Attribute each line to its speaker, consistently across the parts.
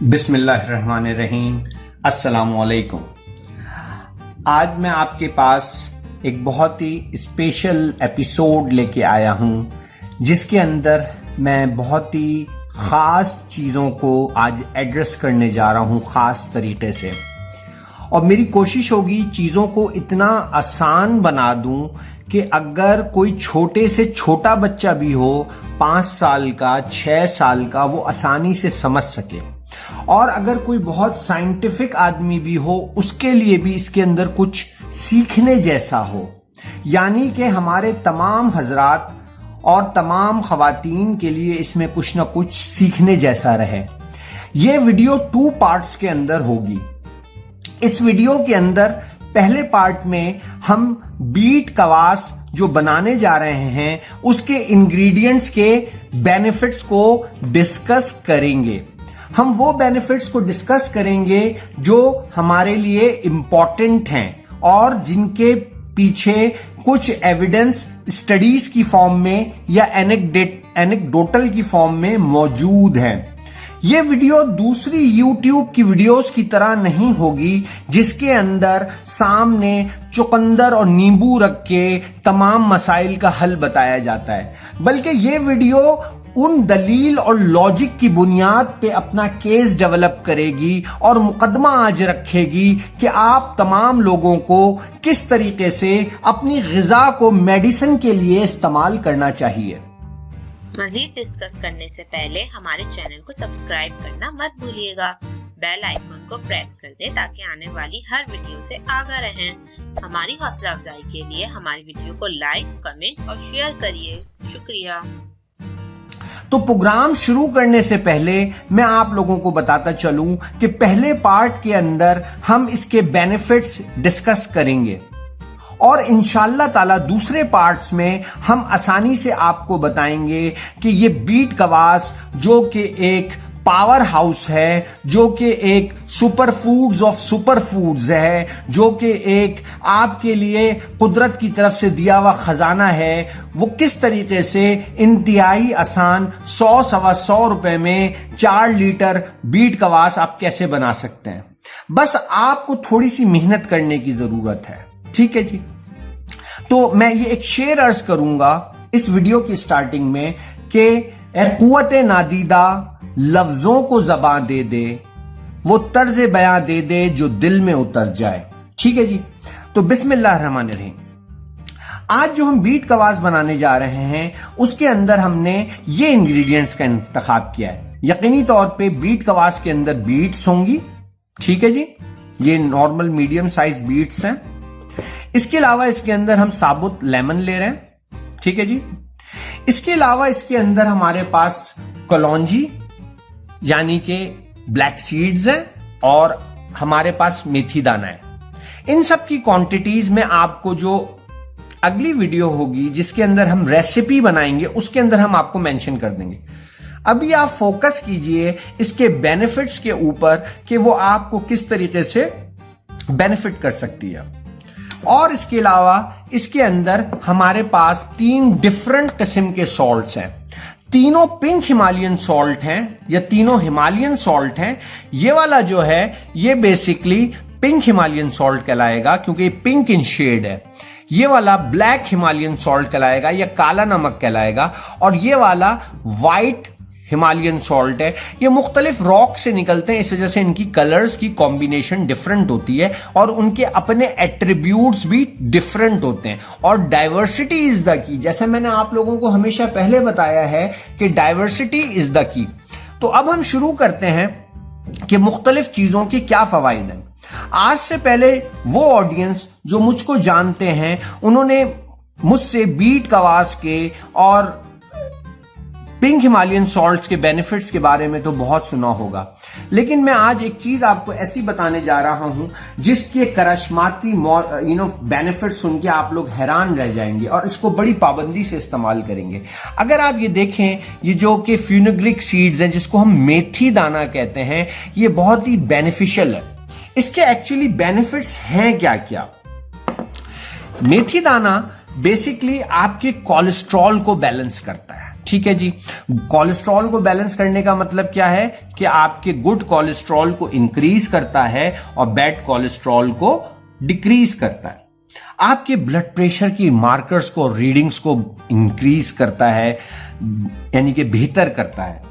Speaker 1: बिस्मिल्लाहिर्रहमानिर्रहीम। अस्सलामुअलैकुम। आज मैं आपके पास एक बहुत ही स्पेशल एपिसोड लेके आया हूं जिसके अंदर मैं बहुत ही ख़ास चीज़ों को आज एड्रेस करने जा रहा हूं ख़ास तरीके से, और मेरी कोशिश होगी चीज़ों को इतना आसान बना दूं कि अगर कोई छोटे से छोटा बच्चा भी हो, 5 साल का, 6 साल का, वो आसानी से समझ सके। और अगर कोई बहुत साइंटिफिक आदमी भी हो उसके लिए भी इसके अंदर कुछ सीखने जैसा हो, यानी कि हमारे तमाम हजरात और तमाम खवातीन के लिए इसमें कुछ ना कुछ सीखने जैसा रहे। ये वीडियो 2 पार्ट्स के अंदर होगी। इस वीडियो के अंदर पहले पार्ट में हम बीट कवास जो बनाने जा रहे हैं उसके इंग्रेडिएंट्स के बेनिफिट्स को डिस्कस करेंगे। हम वो बेनिफिट्स को डिस्कस करेंगे जो हमारे लिए इंपॉर्टेंट हैं और जिनके पीछे कुछ एविडेंस स्टडीज की फॉर्म में या एनेक्डोटल की फॉर्म में मौजूद है। ये वीडियो दूसरी YouTube की वीडियोस की तरह नहीं होगी जिसके अंदर सामने चुकंदर और नींबू रख के तमाम मसाइल का हल बताया जाता है, बल्कि ये वीडियो उन दलील और लॉजिक की बुनियाद पे अपना केस डेवलप करेगी और मुकदमा आज रखेगी कि आप तमाम लोगों को किस तरीके से अपनी ग़िज़ा को मेडिसिन के लिए इस्तेमाल करना चाहिए।
Speaker 2: मजीद डिस्कस करने से पहले हमारे चैनल को सब्सक्राइब करना मत भूलिएगा। बेल आइकन को प्रेस कर दें ताकि आने वाली हर वीडियो से आगाह रहें। हमारी हौसला अफजाई के लिए हमारी वीडियो को लाइक, कमेंट और शेयर करिए। शुक्रिया।
Speaker 1: तो प्रोग्राम शुरू करने से पहले मैं आप लोगों को बताता चलूं कि पहले पार्ट के अंदर हम इसके बेनिफिट्स डिस्कस करेंगे और इंशाअल्लाह ताला दूसरे पार्ट्स में हम आसानी से आपको बताएंगे कि ये बीट कवास जो कि एक पावर हाउस है, जो कि एक super foods of super foods है, जो कि एक आपके लिए कुदरत की तरफ से दिया हुआ खजाना है, वो किस तरीके से इंतहाई आसान 100-125 रुपए में 4 लीटर बीट कवास आप कैसे बना सकते हैं। बस आपको थोड़ी सी मेहनत करने की जरूरत है, ठीक है जी। तो मैं ये एक शेर अर्ज करूंगा इस वीडियो की स्टार्टिंग में कि कुव्वत नादीदा लफ्जों को ज़बान दे दे, वो तर्ज बयां दे दे जो दिल में उतर जाए। ठीक है जी। तो बिस्मिल्लाहिर्रहमानिर्रहीम। आज जो हम बीट कवास बनाने जा रहे हैं उसके अंदर हमने ये इंग्रेडिएंट्स का इंतखाब किया है। यकीनी तौर पे बीट कवास के अंदर बीट्स होंगी, ठीक है जी, ये नॉर्मल मीडियम साइज बीट्स हैं। इसके अलावा इसके अंदर हम साबुत लेमन ले रहे हैं, ठीक है जी। इसके अलावा इसके अंदर हमारे पास कलौंजी यानी कि ब्लैक सीड्स हैं और हमारे पास मेथी दाना है। इन सब की क्वांटिटीज में आपको जो अगली वीडियो होगी जिसके अंदर हम रेसिपी बनाएंगे उसके अंदर हम आपको मेंशन कर देंगे। अभी आप फोकस कीजिए इसके बेनिफिट्स के ऊपर कि वो आपको किस तरीके से बेनिफिट कर सकती है। और इसके अलावा इसके अंदर हमारे पास 3 डिफरेंट किस्म के सॉल्ट्स हैं। तीनों पिंक हिमालयन सॉल्ट हैं या तीनों हिमालयन सॉल्ट हैं। ये वाला जो है ये बेसिकली पिंक हिमालयन सॉल्ट कहलाएगा क्योंकि पिंक इन शेड है। ये वाला ब्लैक हिमालयन सॉल्ट कहलाएगा या काला नमक कहलाएगा, और ये वाला वाइट हिमालयन सॉल्ट है। ये मुख्तलिफ रॉक से निकलते हैं, इस वजह से इनकी कलर्स की कॉम्बिनेशन डिफरेंट होती है और उनके अपने एट्रीब्यूट्स भी डिफरेंट होते हैं। और डाइवर्सिटी इज द की, जैसे मैंने आप लोगों को हमेशा पहले बताया है कि डाइवर्सिटी इज द की। तो अब हम शुरू करते हैं कि मुख्तलिफ चीजों के क्या फवाइद हैं। आज से पहले वो ऑडियंस जो मुझको जानते हैं उन्होंने मुझसे बीट कवास के और पिंक हिमालयन सॉल्ट्स के बेनिफिट्स के बारे में तो बहुत सुना होगा, लेकिन मैं आज एक चीज आपको ऐसी बताने जा रहा हूं जिसके करश्माती बेनिफिट्स सुन के आप लोग हैरान रह जाएंगे और इसको बड़ी पाबंदी से इस्तेमाल करेंगे। अगर आप ये देखें, ये जो कि फ्यूनिग्रिक सीड्स हैं जिसको हम मेथी दाना कहते हैं, ये बहुत ही बेनिफिशियल है। इसके एक्चुअली बेनिफिट्स हैं क्या क्या। मेथी दाना बेसिकली आपके कोलेस्ट्रॉल को बैलेंस करता है, ठीक है जी। कोलेस्ट्रॉल को बैलेंस करने का मतलब क्या है कि आपके गुड कोलेस्ट्रॉल को इंक्रीज करता है और बैड कोलेस्ट्रॉल को डिक्रीज करता है। आपके ब्लड प्रेशर की मार्कर्स को, रीडिंग्स को इंक्रीज करता है, यानी कि बेहतर करता है।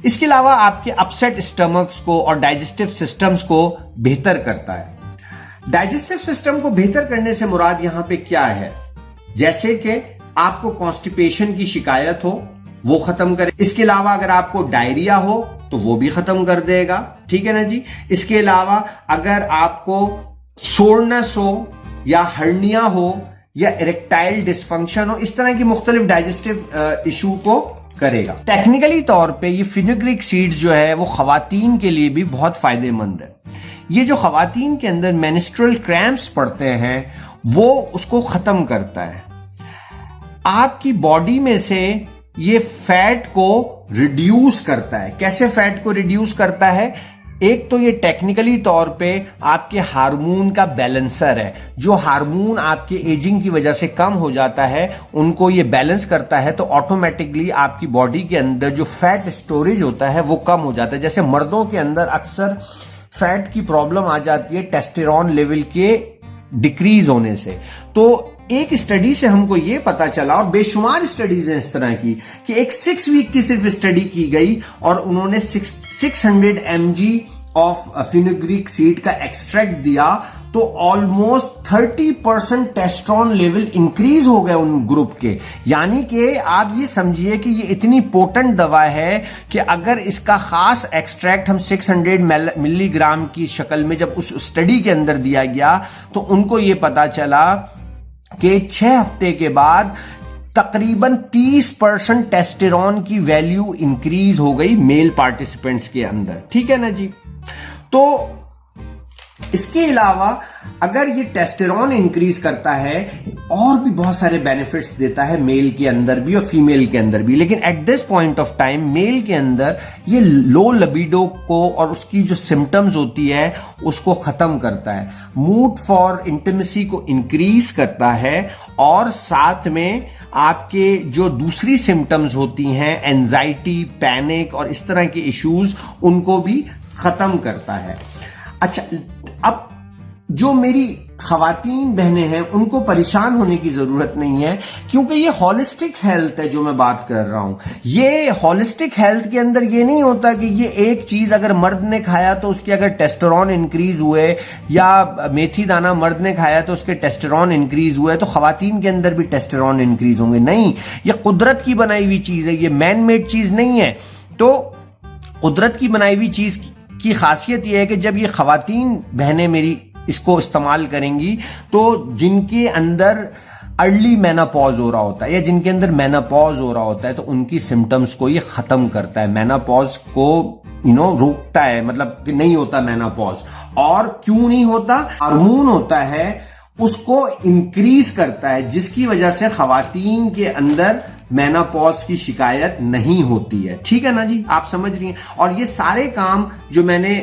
Speaker 1: इसके अलावा आपके अपसेट स्टमक्स को और डाइजेस्टिव सिस्टम्स को बेहतर करता है। डाइजेस्टिव सिस्टम को बेहतर करने से मुराद यहां पे क्या है, जैसे कि आपको कॉन्स्टिपेशन की शिकायत हो वो खत्म करे। इसके अलावा अगर आपको डायरिया हो तो वो भी खत्म कर देगा, ठीक है ना जी। इसके अलावा अगर आपको सोरनेस हो या हर्निया हो या इरेक्टाइल डिसफंक्शन हो, इस तरह की मुख्तलिफ डाइजेस्टिव इशू को करेगा। टेक्निकली तौर पे ये फेनुग्रीक सीड्स जो है वो खवातीन के लिए भी बहुत फायदेमंद है। ये जो खवातीन के अंदर मेंस्ट्रुअल क्रैम्प्स पड़ते हैं वो उसको खत्म करता है। आपकी बॉडी में से ये फैट को रिड्यूस करता है। कैसे फैट को रिड्यूस करता है? एक तो ये टेक्निकली तौर पे आपके हार्मोन का बैलेंसर है। जो हार्मोन आपके एजिंग की वजह से कम हो जाता है उनको ये बैलेंस करता है, तो ऑटोमेटिकली आपकी बॉडी के अंदर जो फैट स्टोरेज होता है वो कम हो जाता है। जैसे मर्दों के अंदर अक्सर फैट की प्रॉब्लम आ जाती है टेस्टोस्टेरोन लेवल के डिक्रीज होने से। तो एक स्टडी से हमको यह पता चला, और बेशुमार स्टडीज हैं इस तरह की, कि एक 6 वीक की सिर्फ स्टडी की गई और उन्होंने 600 mg ऑफ फेनुग्रीक सीड का एक्सट्रैक्ट दिया, तो ऑलमोस्ट 30% टेस्टोस्टेरोन लेवल इंक्रीज हो गए उन ग्रुप के। यानी कि आप ये समझिए कि ये इतनी पोटेंट दवा है कि अगर इसका खास एक्सट्रैक्ट हम 600 मिलीग्राम की शक्ल में जब उस स्टडी के अंदर दिया गया तो उनको ये पता चला कि 6 हफ्ते के बाद तकरीबन 30% टेस्टोस्टेरोन की वैल्यू इंक्रीज हो गई मेल पार्टिसिपेंट्स के अंदर, ठीक है ना जी। तो इसके अलावा अगर ये टेस्टोस्टेरोन इंक्रीज करता है और भी बहुत सारे बेनिफिट्स देता है मेल के अंदर भी और फीमेल के अंदर भी, लेकिन at this point of time male के अंदर ये लो लिबिडो को और उसकी जो सिम्टम्स होती है उसको खत्म करता है, मूड फॉर इंटिमेसी को इंक्रीज करता है, और साथ में आपके जो दूसरी सिम्टम्स होती हैं एंजाइटी, पैनिक और इस तरह के इश्यूज उनको भी खत्म करता है। अच्छा, अब जो मेरी खवातीन बहनें हैं उनको परेशान होने की जरूरत नहीं है, क्योंकि ये होलिस्टिक हेल्थ है जो मैं बात कर रहा हूं। ये होलिस्टिक हेल्थ के अंदर ये नहीं होता कि ये एक चीज अगर मर्द ने खाया तो उसके अगर टेस्टोस्टेरोन इंक्रीज हुए, या मेथी दाना मर्द ने खाया तो उसके टेस्टोस्टेरोन इंक्रीज हुए तो खवातीन के अंदर भी टेस्टोस्टेरोन इंक्रीज होंगे। नहीं, ये कुदरत की बनाई हुई चीज है, ये मैन मेड चीज नहीं है। तो कुदरत की बनाई हुई चीज की खासियत यह है कि जब ये खवातीन बहनें मेरी इसको इस्तेमाल करेंगी तो जिनके अंदर अर्ली मेनोपॉज हो रहा होता है या जिनके अंदर मेनोपॉज हो रहा होता है तो उनकी सिम्टम्स को ये खत्म करता है, मेनोपॉज को रोकता है, मतलब कि नहीं होता मेनोपॉज। और क्यों नहीं होता? हार्मोन होता है उसको इंक्रीज करता है, जिसकी वजह से खवातीन के अंदर मेनोपॉज की शिकायत नहीं होती है, ठीक है ना जी, आप समझ रही हैं। और ये सारे काम जो मैंने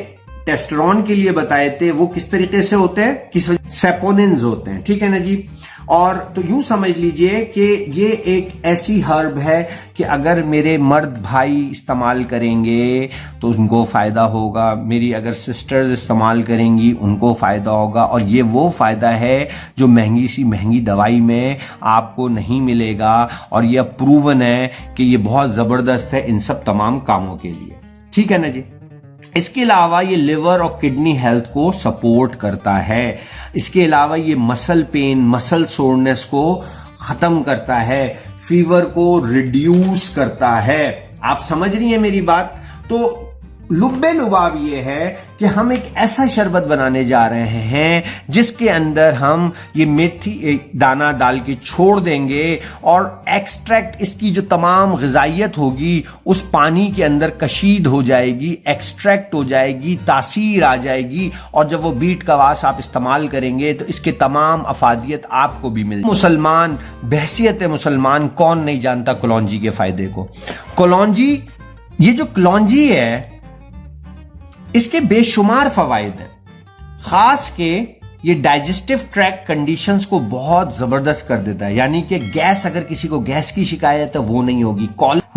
Speaker 1: टेस्टोस्टेरोन के लिए बताए थे वो किस तरीके से होते हैं, किस सेपोनिन्स होते हैं, ठीक है ना जी। और तो यूं समझ लीजिए कि ये एक ऐसी हर्ब है कि अगर मेरे मर्द भाई इस्तेमाल करेंगे तो उनको फायदा होगा, मेरी अगर सिस्टर्स इस्तेमाल करेंगी उनको फायदा होगा, और ये वो फायदा है जो महंगी सी महंगी दवाई में आपको नहीं मिलेगा, और ये प्रूवन है कि ये बहुत जबरदस्त है इन सब तमाम कामों के लिए, ठीक है ना जी। इसके अलावा ये लिवर और किडनी हेल्थ को सपोर्ट करता है। इसके अलावा ये मसल पेन, मसल सोरनेस को खत्म करता है, फीवर को रिड्यूस करता है। आप समझ रही हैं मेरी बात? तो लुब्बे लुबाब ये है कि हम एक ऐसा शरबत बनाने जा रहे हैं जिसके अंदर हम ये मेथी दाना डाल के छोड़ देंगे, और एक्सट्रैक्ट इसकी जो तमाम ग़िज़ाइयत होगी उस पानी के अंदर कशीद हो जाएगी, एक्सट्रैक्ट हो जाएगी, तासीर आ जाएगी, और जब वो बीट का वास आप इस्तेमाल करेंगे तो इसके तमाम अफादियत आपको भी मिल। मुसलमान बहसियत मुसलमान कौन नहीं जानता कलौंजी के फायदे को। कलौंजी, ये जो कलौंजी है इसके बेशुमार फवाइद हैं, खास के ये डाइजेस्टिव ट्रैक्ट कंडीशंस को बहुत जबरदस्त कर देता है, यानी कि गैस, अगर किसी को गैस की शिकायत है वो नहीं होगी।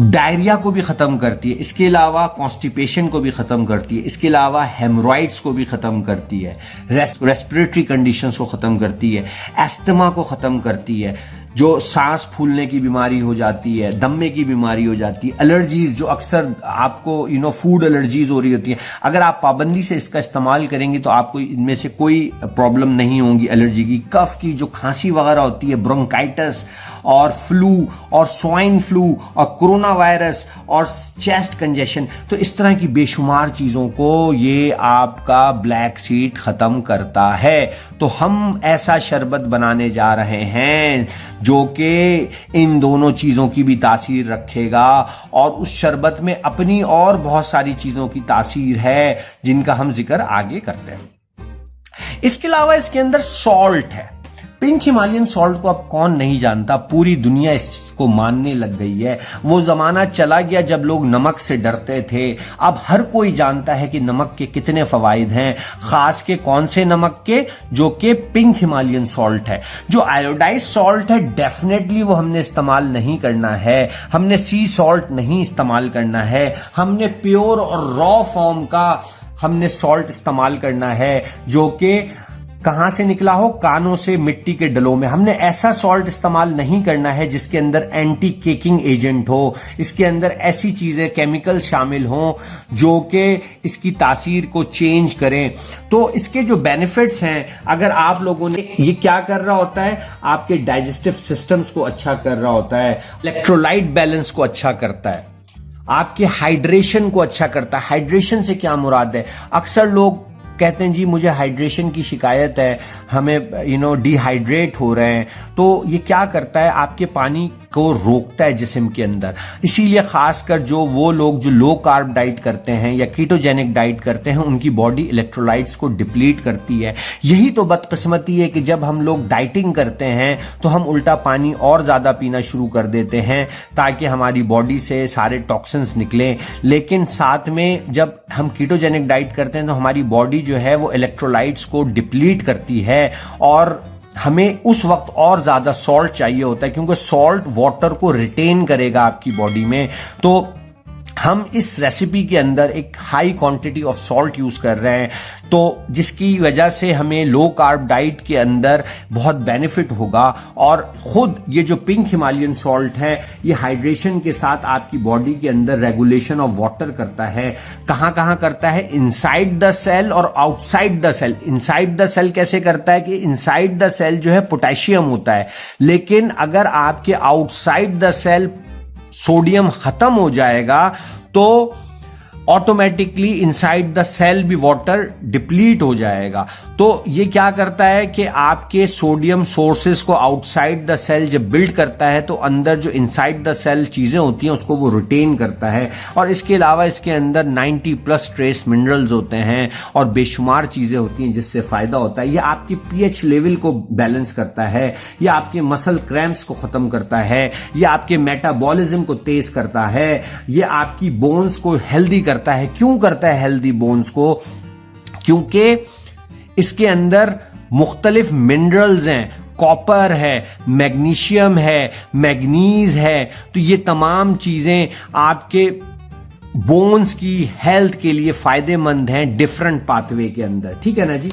Speaker 1: डायरिया को भी खत्म करती है, इसके अलावा कॉन्स्टिपेशन को भी खत्म करती है, इसके अलावा हेमरॉइड्स को भी खत्म करती है, रेस्पिरेटरी कंडीशंस को खत्म करती है, एस्थमा को खत्म करती है, जो सांस फूलने की बीमारी हो जाती है, दम्मे की बीमारी हो जाती है, एलर्जीज जो अक्सर आपको फूड एलर्जीज हो रही होती है, अगर आप पाबंदी से इसका इस्तेमाल करेंगे तो आपको इनमें से कोई प्रॉब्लम नहीं होगी। एलर्जी की, कफ की, जो खांसी वगैरह होती है, ब्रोंकाइटिस और फ्लू और स्वाइन फ्लू और कोरोना वायरस और चेस्ट कंजेशन, तो इस तरह की बेशुमार चीजों को ये आपका ब्लैक सीड खत्म करता है। तो हम ऐसा शरबत बनाने जा रहे हैं जो कि इन दोनों चीजों की भी तासीर रखेगा, और उस शरबत में अपनी और बहुत सारी चीजों की तासीर है जिनका हम जिक्र आगे करते हैं। इसके अलावा इसके अंदर सॉल्ट है। पिंक हिमालयन सॉल्ट को अब कौन नहीं जानता, पूरी दुनिया इसको मानने लग गई है। वो जमाना चला गया जब लोग नमक से डरते थे, अब हर कोई जानता है कि नमक के कितने फवाइद हैं, खास के कौन से नमक के, जो कि पिंक हिमालयन सॉल्ट है। जो आयोडाइज सॉल्ट है डेफिनेटली वो हमने इस्तेमाल नहीं करना है, हमने सी सॉल्ट नहीं इस्तेमाल करना है, हमने प्योर और रॉ फॉर्म का हमने सॉल्ट इस्तेमाल करना है, जो कि कहां से निकला हो, कानों से, मिट्टी के डलों में। हमने ऐसा सॉल्ट इस्तेमाल नहीं करना है जिसके अंदर एंटी केकिंग एजेंट हो, इसके अंदर ऐसी चीजें, केमिकल शामिल हों जो कि इसकी तासीर को चेंज करें। तो इसके जो बेनिफिट्स हैं, अगर आप लोगों ने, ये क्या कर रहा होता है, आपके डाइजेस्टिव सिस्टम्स को अच्छा कर रहा होता है, इलेक्ट्रोलाइट बैलेंस को अच्छा करता है, आपके हाइड्रेशन को अच्छा करता है। हाइड्रेशन से क्या मुराद है, अक्सर लोग कहते हैं जी मुझे हाइड्रेशन की शिकायत है, हमें डिहाइड्रेट हो रहे हैं, तो ये क्या करता है, आपके पानी को रोकता है जिस्म के अंदर। इसीलिए खासकर जो वो लोग जो लो कार्ब डाइट करते हैं या कीटोजेनिक डाइट करते हैं, उनकी बॉडी इलेक्ट्रोलाइट्स को डिप्लीट करती है। यही तो बदकिस्मती है कि जब हम लोग डाइटिंग करते हैं तो हम उल्टा पानी और ज्यादा पीना शुरू कर देते हैं ताकि हमारी बॉडी से सारे टॉक्सिन्स निकलें, लेकिन साथ में जब हम कीटोजेनिक डाइट करते हैं तो हमारी बॉडी जो है वो इलेक्ट्रोलाइट्स को डिप्लीट करती है, और हमें उस वक्त और ज्यादा सॉल्ट चाहिए होता है, क्योंकि सॉल्ट वाटर को रिटेन करेगा आपकी बॉडी में। तो हम इस रेसिपी के अंदर एक high quantity of salt use कर रहे हैं, तो जिसकी वजह से हमें लो कार्ब डाइट के अंदर बहुत बेनिफिट होगा। और खुद ये जो पिंक हिमालयन सॉल्ट है, ये हाइड्रेशन के साथ आपकी बॉडी के अंदर रेगुलेशन ऑफ वाटर करता है। कहां कहां करता है, इनसाइड द सेल और outside the cell. Inside the cell कैसे करता है कि इनसाइड द सेल जो है पोटेशियम होता है, लेकिन अगर आपके आउटसाइड द सेल सोडियम खत्म हो जाएगा तो ऑटोमेटिकली इनसाइड द सेल भी वाटर डिप्लीट हो जाएगा। तो ये क्या करता है कि आपके सोडियम सोर्सेस को आउटसाइड द सेल जब बिल्ड करता है तो अंदर जो इनसाइड द सेल चीजें होती हैं उसको वो रिटेन करता है। और इसके अलावा इसके अंदर 90+ ट्रेस मिनरल्स होते हैं और बेशुमार चीजें होती हैं जिससे फायदा होता है। ये आपकी पीएच लेवल को बैलेंस करता है, ये आपके मसल क्रैम्प्स को खत्म करता है, ये आपके मेटाबॉलिज्म को तेज करता है, ये आपकी बोन्स को हेल्दी करता है। क्यों करता है हेल्दी बोन्स को? क्योंकि इसके अंदर मुख्तलिफ मिनरल्स हैं, कॉपर है, मैग्नीशियम है, मैग्नीज है। तो ये तमाम चीजें आपके बोन्स की हेल्थ के लिए फायदेमंद हैं डिफरेंट पाथवे के अंदर। ठीक है ना जी।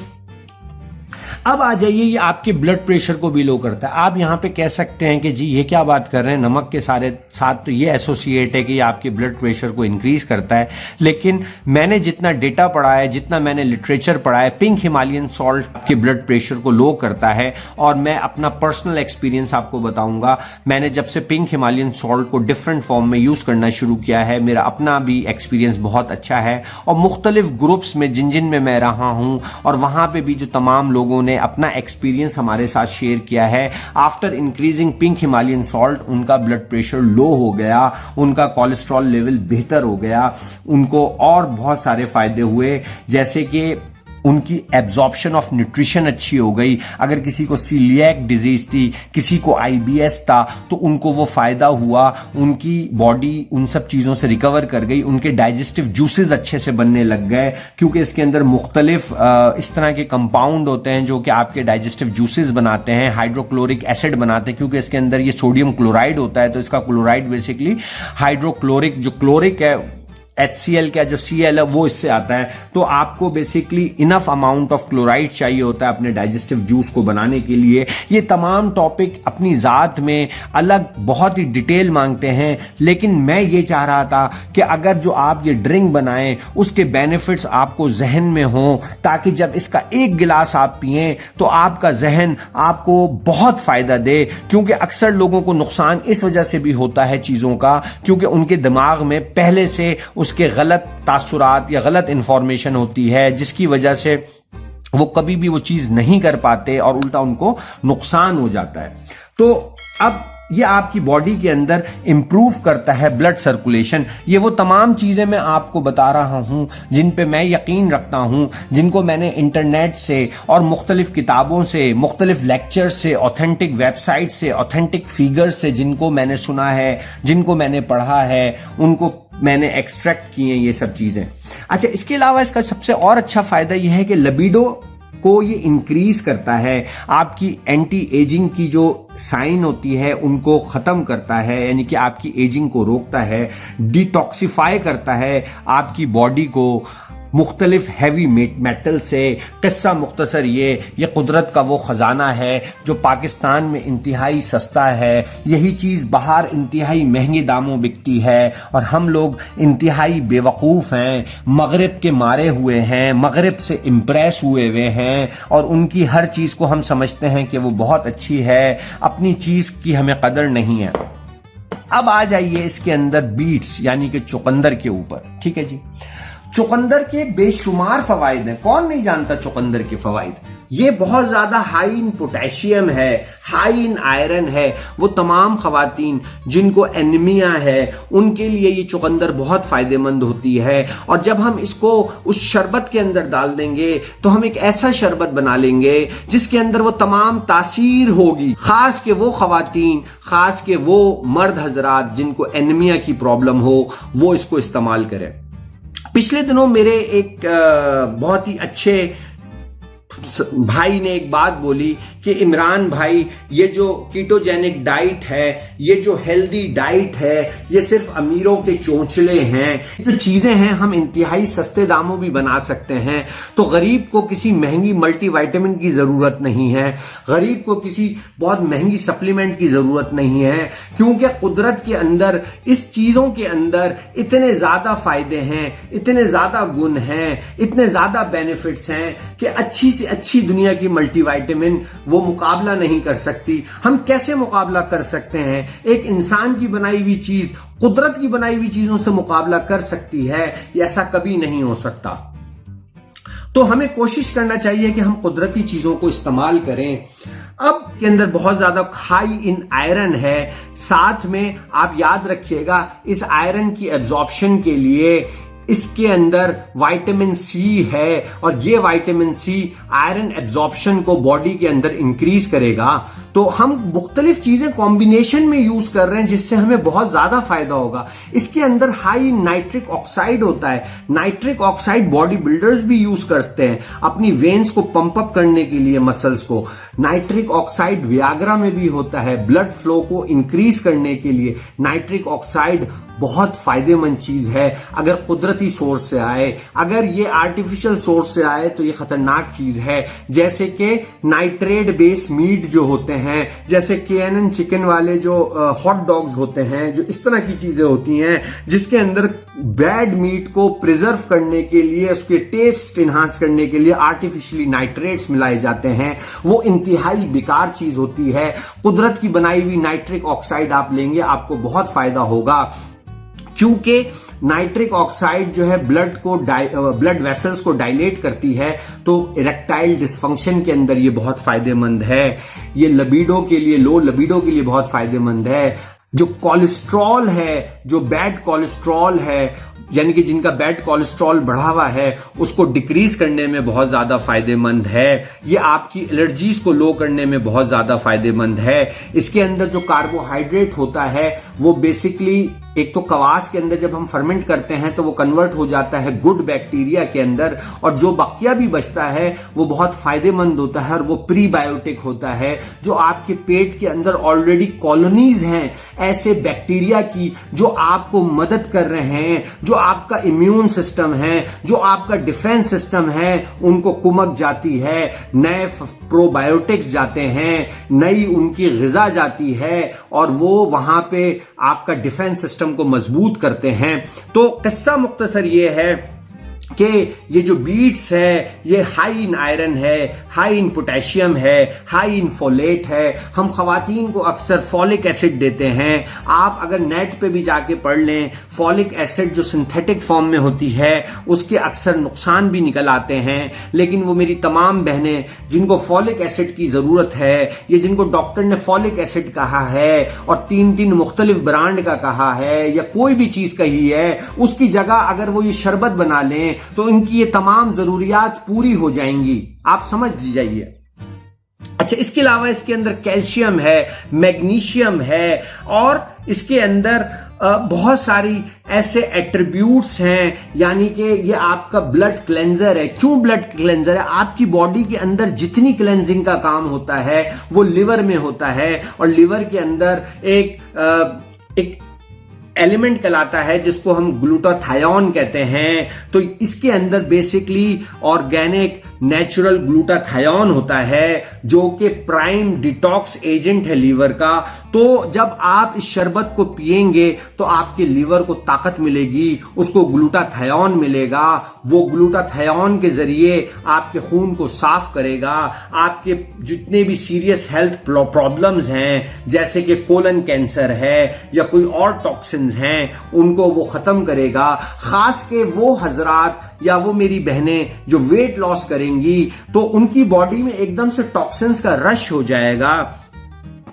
Speaker 1: अब आ जाइए, ये आपके ब्लड प्रेशर को भी लो करता है। आप यहां पे कह सकते हैं कि जी ये क्या बात कर रहे हैं, नमक के सारे साथ तो ये एसोसिएट है कि ये आपके ब्लड प्रेशर को इंक्रीज करता है। लेकिन मैंने जितना डेटा पढ़ा है, जितना मैंने लिटरेचर पढ़ा है, पिंक हिमालयन सॉल्ट आपके ब्लड प्रेशर को लो करता है। और मैं अपना पर्सनल एक्सपीरियंस आपको बताऊंगा। मैंने जब से पिंक हिमालयन सॉल्ट को डिफरेंट फॉर्म में यूज करना शुरू किया है, मेरा अपना भी एक्सपीरियंस बहुत अच्छा है। और मुख्तलिफ ग्रुप्स में जिन में मैं रहा हूं और वहां पे भी जो तमाम लोगों ने अपना एक्सपीरियंस हमारे साथ शेयर किया है, after increasing pink Himalayan salt उनका ब्लड प्रेशर लो हो गया, उनका कोलेस्ट्रॉल लेवल बेहतर हो गया, उनको और बहुत सारे फायदे हुए। जैसे कि उनकी एब्जॉर्प्शन ऑफ न्यूट्रिशन अच्छी हो गई। अगर किसी को सीलिएक डिजीज थी, किसी को आईबीएस था, तो उनको वो फायदा हुआ, उनकी बॉडी उन सब चीजों से रिकवर कर गई, उनके डाइजेस्टिव जूसेस अच्छे से बनने लग गए, क्योंकि इसके अंदर मुख्तलिफ इस तरह के कंपाउंड होते हैं जो कि आपके डाइजेस्टिव जूसेस बनाते हैं, हाइड्रोक्लोरिक एसिड बनाते हैं, क्योंकि इसके अंदर ये सोडियम क्लोराइड होता है, तो इसका क्लोराइड बेसिकली हाइड्रोक्लोरिक, जो क्लोरिक है HCl का जो Cl है वो इससे आता है। तो आपको basically enough amount of chloride चाहिए होता है अपने डाइजेस्टिव जूस को बनाने के लिए। ये तमाम टॉपिक अपनी ज़ात में अलग बहुत ही डिटेल मांगते हैं, लेकिन मैं ये चाह रहा था कि अगर जो आप ये ड्रिंक बनाएं उसके बेनिफिट्स आपको जहन में हों, ताकि जब इसका एक गिलास आप पिएं तो आपका जहन आपको बहुत फ़ायदा दे। क्योंकि अक्सर लोगों को नुकसान इस वजह से भी होता है चीज़ों का, क्योंकि उनके दिमाग में पहले से उसके गलत तासुरात या गलत इंफॉर्मेशन होती है, जिसकी वजह से वो कभी भी वो चीज नहीं कर पाते और उल्टा उनको नुकसान हो जाता है। तो अब ये आपकी बॉडी के अंदर इंप्रूव करता है ब्लड सर्कुलेशन। ये वो तमाम चीजें मैं आपको बता रहा हूं जिन पे मैं यकीन रखता हूं, जिनको मैंने इंटरनेट से और मुख्तलिफ किताबों से, मुख्तलिफ लेक्चर से, ऑथेंटिक वेबसाइट से, ऑथेंटिक फिगर्स से जिनको मैंने सुना है, जिनको मैंने पढ़ा है, उनको मैंने एक्सट्रैक्ट किए ये सब चीजें। अच्छा, इसके अलावा इसका सबसे और अच्छा फायदा यह है कि लिबिडो को ये इंक्रीज करता है, आपकी एंटी एजिंग की जो साइन होती है उनको खत्म करता है, यानी कि आपकी एजिंग को रोकता है, डिटॉक्सिफाई करता है आपकी बॉडी को मुख्तलिफ हैवी मेटल से। किस्सा मुख्तसर ये कुदरत का वो ख़जाना है जो पाकिस्तान में इंतहाई सस्ता है, यही चीज़ बाहर इंतहाई महंगे दामों बिकती है, और हम लोग इंतहाई बेवकूफ़ हैं, मगरिब के मारे हुए हैं, मगरिब से इम्प्रेस हुए हुए हैं, और उनकी हर चीज़ को हम समझते हैं कि वो बहुत अच्छी है, अपनी चीज़ की हमें कदर नहीं है। अब आ जाइए इसके अंदर बीट्स यानी कि चुकंदर के ऊपर। ठीक है जी, चुकंदर के बेशुमार फवाइद हैं, कौन नहीं जानता चुकंदर के फवाइद। ये बहुत ज्यादा हाई इन पोटेशियम है, हाई इन आयरन है। वो तमाम खवातीन जिनको एनीमिया है उनके लिए ये चुकंदर बहुत फायदेमंद होती है। और जब हम इसको उस शरबत के अंदर डाल देंगे तो हम एक ऐसा शरबत बना लेंगे जिसके अंदर वो तमाम तासीर होगी, खास के वो खवातीन, खास के वो मर्द हजरात जिनको एनीमिया की प्रॉब्लम हो, वो इसको इस्तेमाल करें। पिछले दिनों मेरे एक बहुत ही अच्छे भाई ने एक बात बोली कि इमरान भाई, ये जो कीटोजेनिक डाइट है, ये जो हेल्दी डाइट है, ये सिर्फ अमीरों के चोंचले हैं। जो चीजें हैं हम इंतहाई सस्ते दामों भी बना सकते हैं, तो गरीब को किसी महंगी मल्टीविटामिन की जरूरत नहीं है, गरीब को किसी बहुत महंगी सप्लीमेंट की जरूरत नहीं है, क्योंकि कुदरत के अंदर इस चीजों के अंदर इतने ज्यादा फायदे हैं, इतने ज्यादा गुण हैं, इतने ज्यादा बेनिफिट्स हैं कि अच्छी से अच्छी दुनिया की मल्टीविटामिन वो मुकाबला नहीं कर सकती। हम कैसे मुकाबला कर सकते हैं? एक इंसान की बनाई हुई चीज कुदरत की बनाई हुई चीजों से मुकाबला कर सकती है? ऐसा कभी नहीं हो सकता। तो हमें कोशिश करना चाहिए कि हम कुदरती चीजों को इस्तेमाल करें। अब के अंदर बहुत ज्यादा हाई इन आयरन है, साथ में आप याद रखिएगा इस आयरन की एब्जॉर्प्शन के लिए इसके अंदर विटामिन सी है, और ये विटामिन सी आयरन एब्जॉर्प्शन को बॉडी के अंदर इंक्रीज करेगा। तो हम मुख्तलिफ चीजें कॉम्बिनेशन में यूज कर रहे हैं जिससे हमें बहुत ज्यादा फायदा होगा। इसके अंदर हाई नाइट्रिक ऑक्साइड होता है। नाइट्रिक ऑक्साइड बॉडी बिल्डर्स भी यूज करते हैं अपनी वेन्स को पंप अप करने के लिए, मसल्स को। नाइट्रिक ऑक्साइड वियाग्रा में भी होता है ब्लड फ्लो को इंक्रीज करने के लिए। नाइट्रिक ऑक्साइड बहुत फायदेमंद चीज है अगर कुदरती सोर्स से आए। अगर ये आर्टिफिशियल सोर्स से आए तो ये खतरनाक चीज है। जैसे कि नाइट्रेट बेस्ड मीट जो होते हैं, जैसे केएनएन चिकन वाले जो हॉट डॉग्स होते हैं, जो इस तरह की चीजें होती हैं जिसके अंदर बैड मीट को प्रिजर्व करने के लिए, उसके टेस्ट इनहांस करने के लिए आर्टिफिशियली नाइट्रेट्स मिलाए जाते हैं, वो इंतहाई बेकार चीज होती है। कुदरत की बनाई हुई नाइट्रिक ऑक्साइड आप लेंगे, आपको बहुत फायदा होगा, क्योंकि नाइट्रिक ऑक्साइड जो है ब्लड वेसल्स को डायलेट करती है, तो इरेक्टाइल डिसफंक्शन के अंदर ये बहुत फायदेमंद है। ये लिबिडो के लिए, लो लिबिडो के लिए बहुत फायदेमंद है। जो कोलेस्ट्रॉल है, जो बैड कोलेस्ट्रॉल है, यानी कि जिनका बैड कोलेस्ट्रॉल बढ़ा हुआ है उसको डिक्रीज करने में बहुत ज्यादा फायदेमंद है। ये आपकी एलर्जीज को लो करने में बहुत ज्यादा फायदेमंद है। इसके अंदर जो कार्बोहाइड्रेट होता है वो बेसिकली एक तो कवास के अंदर जब हम फर्मेंट करते हैं तो वो कन्वर्ट हो जाता है गुड बैक्टीरिया के अंदर, और जो बकिया भी बचता है वो बहुत फायदेमंद होता है और वो प्रीबायोटिक होता है जो आपके पेट के अंदर ऑलरेडी कॉलोनीज हैं ऐसे बैक्टीरिया की जो आपको मदद कर रहे हैं, जो आपका इम्यून सिस्टम है, जो आपका डिफेंस सिस्टम है, उनको कुमक जाती है, नए प्रोबायोटिक्स जाते हैं, नई उनकी ग़िज़ा जाती है और वो वहां पे आपका डिफेंस सिस्टम को मजबूत करते हैं। तो किस्सा मुख्तसर ये है कि ये जो बीट्स है ये हाई इन आयरन है, हाई इन पोटेशियम है, हाई इन फोलेट है। हम खवातीन को अक्सर फॉलिक एसिड देते हैं। आप अगर नेट पे भी जाके पढ़ लें, फॉलिक एसिड जो सिंथेटिक फॉर्म में होती है उसके अक्सर नुकसान भी निकल आते हैं। लेकिन वो मेरी तमाम बहनें जिनको फॉलिक एसिड की जरूरत है, ये जिनको डॉक्टर ने फॉलिक एसिड कहा है और 3 मुख्तलिफ ब्रांड का कहा है या कोई भी चीज कही है, उसकी जगह अगर वो ये शरबत बना लें तो इनकी ये तमाम जरूरियात पूरी हो जाएंगी। आप समझ लीजिए। अच्छा, इसके अलावा इसके अंदर कैल्शियम है, मैग्नीशियम है और इसके अंदर बहुत सारी ऐसे एट्रीब्यूट्स हैं, यानी कि ये आपका ब्लड क्लेंजर है। क्यों ब्लड क्लेंजर है? आपकी बॉडी के अंदर जितनी क्लेंजिंग का काम होता है वो लिवर में होता है और लिवर के अंदर एक एलिमेंट कहलाता है जिसको हम ग्लूटाथायोन कहते हैं। तो इसके अंदर बेसिकली ऑर्गेनिक नेचुरल ग्लूटाथायोन होता है जो कि प्राइम डिटॉक्स एजेंट है लीवर का। तो जब आप इस शरबत को पिएंगे तो आपके लीवर को ताकत मिलेगी, उसको ग्लूटाथायोन मिलेगा। वो ग्लूटाथायोन के जरिए आपके खून को साफ करेगा, आपके जितने भी सीरियस हेल्थ प्रॉब्लम्स हैं जैसे कि कोलन कैंसर है या कोई और टॉक्सिन्स हैं उनको वो खत्म करेगा। खास के वो हजरात या वो मेरी बहनें जो वेट लॉस करेंगी तो उनकी बॉडी में एकदम से टॉक्सिन्स का रश हो जाएगा,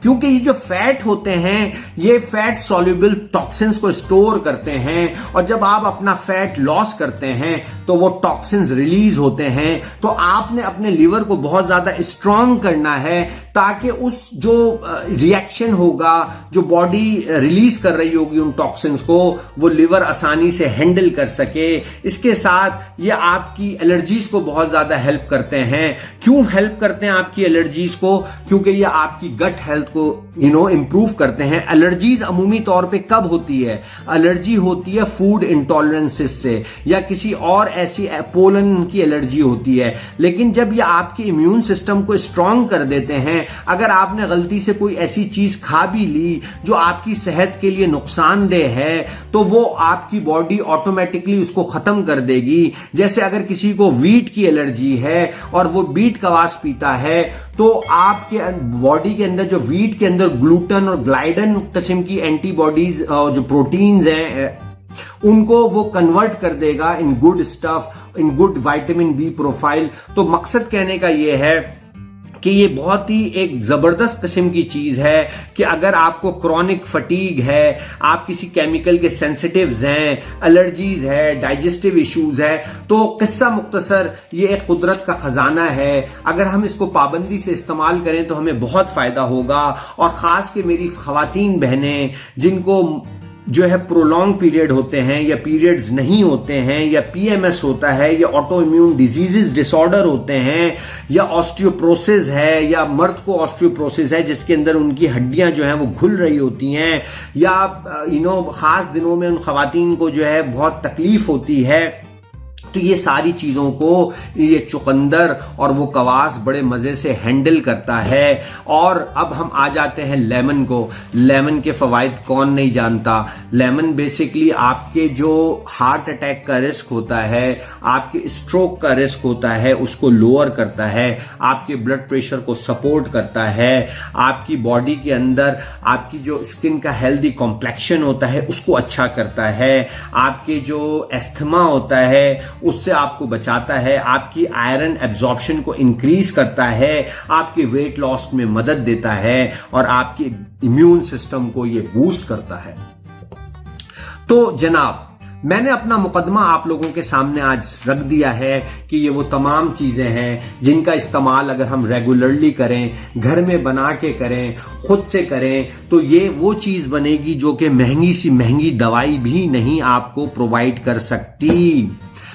Speaker 1: क्योंकि ये जो फैट होते हैं ये फैट सॉल्युबल टॉक्सिन्स को स्टोर करते हैं और जब आप अपना फैट लॉस करते हैं तो वो टॉक्सिन्स रिलीज होते हैं। तो आपने अपने लिवर को बहुत ज्यादा स्ट्रांग करना है ताकि उस जो रिएक्शन होगा, जो बॉडी रिलीज कर रही होगी उन टॉक्सिन्स को, वो लिवर आसानी से हैंडल कर सके। इसके साथ ये आपकी एलर्जीज को बहुत ज्यादा हेल्प करते हैं। क्यों हेल्प करते हैं आपकी एलर्जीज को? क्योंकि ये आपकी गट हेल्थ को इंप्रूव करते हैं। एलर्जीज अमूमी तौर पे कब होती है? एलर्जी होती है फूड इंटॉलरेंसेस से या किसी और ऐसी पोलन की एलर्जी होती है। लेकिन जब ये आपके इम्यून सिस्टम को स्ट्रांग कर देते हैं, अगर आपने गलती से कोई ऐसी चीज खा भी ली जो आपकी सेहत के लिए नुकसानदेह है तो वो आपकी बॉडी ऑटोमेटिकली उसको खत्म कर देगी। जैसे अगर किसी को वीट की एलर्जी है और वो बीट कवास पीता है तो आपके बॉडी के अंदर जो वीट के अंदर ग्लूटन और ग्लाइडन किस्म की एंटीबॉडीज जो प्रोटीन्स हैं उनको वो कन्वर्ट कर देगा in good stuff, in good vitamin B profile. तो मकसद कहने का ये है कि ये बहुत ही एक जबरदस्त किस्म की चीज है कि अगर आपको क्रॉनिक फटीग है, आप किसी केमिकल के सेंसिटिव्स हैं, एलर्जीज है, डाइजेस्टिव इश्यूज है, तो किस्सा मुख्तसर ये एक कुदरत का खजाना है। अगर हम इसको पाबंदी से इस्तेमाल करें तो हमें बहुत फायदा होगा। और खास के मेरी खवातीन बहनें जिनको जो है प्रोलॉन्ग पीरियड होते हैं या पीरियड्स नहीं होते हैं या पीएमएस होता है या ऑटो इम्यून डिजीजेस डिसऑर्डर होते हैं या ऑस्टियोप्रोसिस है या मर्द को ऑस्टियोप्रोसिस है जिसके अंदर उनकी हड्डियां जो हैं वो घुल रही होती हैं या खास दिनों में उन खवातीन को जो है बहुत तकलीफ होती है, तो ये सारी चीजों को ये चुकंदर और वो कवास बड़े मजे से हैंडल करता है। और अब हम आ जाते हैं लेमन को। लेमन के फवाइद कौन नहीं जानता। लेमन बेसिकली आपके जो हार्ट अटैक का रिस्क होता है, आपके स्ट्रोक का रिस्क होता है, उसको लोअर करता है, आपके ब्लड प्रेशर को सपोर्ट करता है, आपकी बॉडी के अंदर आपकी जो स्किन का हेल्दी कॉम्प्लेक्शन होता है उसको अच्छा करता है, आपके जो एस्थमा होता है उससे आपको बचाता है, आपकी आयरन एब्जॉर्प्शन को इंक्रीज करता है, आपके वेट लॉस में मदद देता है और आपके इम्यून सिस्टम को ये बूस्ट करता है। तो जनाब, मैंने अपना मुकदमा आप लोगों के सामने आज रख दिया है कि ये वो तमाम चीजें हैं जिनका इस्तेमाल अगर हम रेगुलरली करें, घर में बना के करें, खुद से करें, तो ये वो चीज बनेगी जो कि महंगी सी महंगी दवाई भी नहीं आपको प्रोवाइड कर सकती।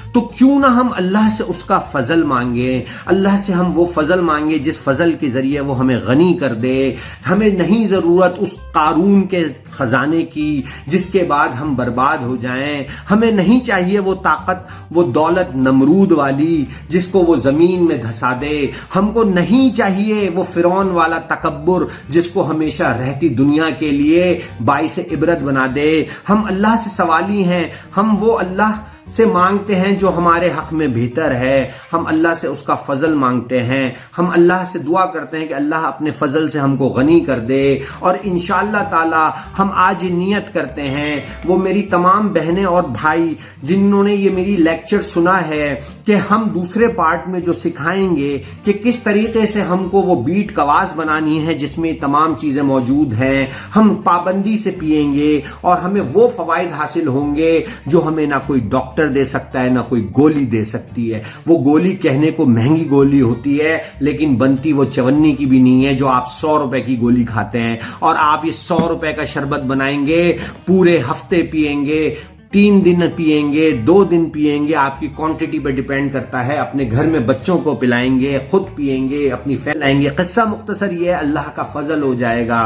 Speaker 1: तो क्यों ना हम अल्लाह से उसका फजल मांगे, अल्लाह से हम वो फजल मांगे जिस फजल के जरिए वो हमें गनी कर दे। हमें नहीं जरूरत उस कारून के खजाने की जिसके बाद हम बर्बाद हो जाएं। हमें नहीं चाहिए वो ताकत, वो दौलत नमरूद वाली जिसको वो जमीन में धसा दे। हमको नहीं चाहिए वो फिरौन वाला तकब्बुर जिसको हमेशा रहती दुनिया के लिए बाइस इबरत बना दे। हम अल्लाह से सवाली हैं, हम वो अल्लाह से मांगते हैं जो हमारे हक में बेहतर है। हम अल्लाह से उसका फजल मांगते हैं। हम अल्लाह से दुआ करते हैं कि अल्लाह अपने फजल से हमको गनी कर दे। और इंशाअल्लाह ताला हम आज ये नियत करते हैं, वो मेरी तमाम बहनें और भाई जिन्होंने ये मेरी लेक्चर सुना है, कि हम दूसरे पार्ट में जो सिखाएंगे कि किस तरीके से हमको वो बीट कवास बनानी है जिसमें तमाम चीजें मौजूद हैं। हम पाबंदी से पिएंगे और हमें वो फवाइद हासिल होंगे जो हमें ना कोई डॉक्टर दे सकता है, ना कोई गोली दे सकती है। वो गोली कहने को महंगी गोली होती है, लेकिन बनती वो 54 की भी नहीं है जो आप 100 रुपए की गोली खाते हैं। और आप ये 100 रुपए का शरबत बनाएंगे, पूरे हफ्ते पिएंगे, 3 दिन पिएंगे, 2 दिन पिएंगे, आपकी क्वांटिटी पर डिपेंड करता है। अपने घर में बच्चों को पिलाएंगे, खुद पिएंगे, अपनी फैलाएंगे। किस्सा मुख्तसर ये है, अल्लाह का फजल हो जाएगा।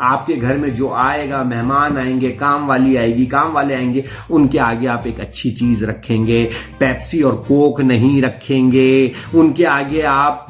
Speaker 1: आपके घर में जो आएगा, मेहमान आएंगे, काम वाली आएगी, काम वाले आएंगे, उनके आगे आप एक अच्छी चीज रखेंगे। पेप्सी और कोक नहीं रखेंगे। उनके आगे आप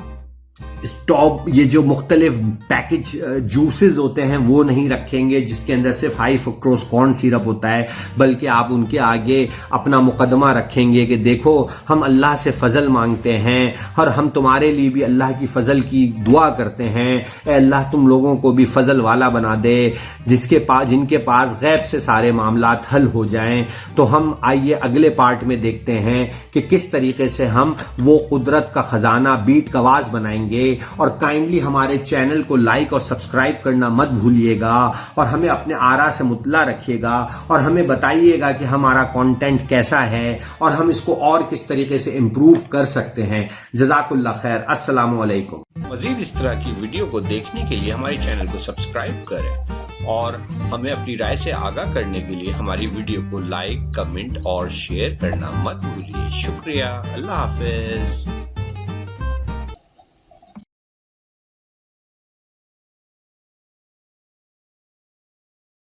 Speaker 1: स्टॉप, ये जो मुख्तलिफ पैकेज जूसेस होते हैं वो नहीं रखेंगे जिसके अंदर सिर्फ हाई फ्रुक्टोज कॉर्न सिरप होता है, बल्कि आप उनके आगे अपना मुकदमा रखेंगे कि देखो हम अल्लाह से फजल मांगते हैं और हम तुम्हारे लिए भी अल्लाह की फजल की दुआ करते हैं। ए अल्लाह तुम लोगों को भी फजल वाला बना दे, जिनके पास गैब से सारे मामलात हल हो जाएं। तो हम आइए अगले पार्ट में देखते हैं कि किस तरीके से हम वो कुदरत का खजाना बीट कवास बनाएंगे। और काइंडली हमारे चैनल को लाइक और सब्सक्राइब करना मत भूलिएगा और हमें अपने आरा से मुतला रखिएगा और हमें बताइएगा कि हमारा कंटेंट कैसा है और हम इसको और किस तरीके से इंप्रूव कर सकते हैं। जज़ाकुल्लाह खैर। अस्सलामु अलैकुम।
Speaker 3: मजीद इस तरह की वीडियो को देखने के लिए हमारे चैनल को सब्सक्राइब करें और हमें अपनी राय से आगाह करने के लिए हमारी वीडियो को लाइक, कमेंट और शेयर करना मत भूलिए। शुक्रिया। अल्लाह हाफिज।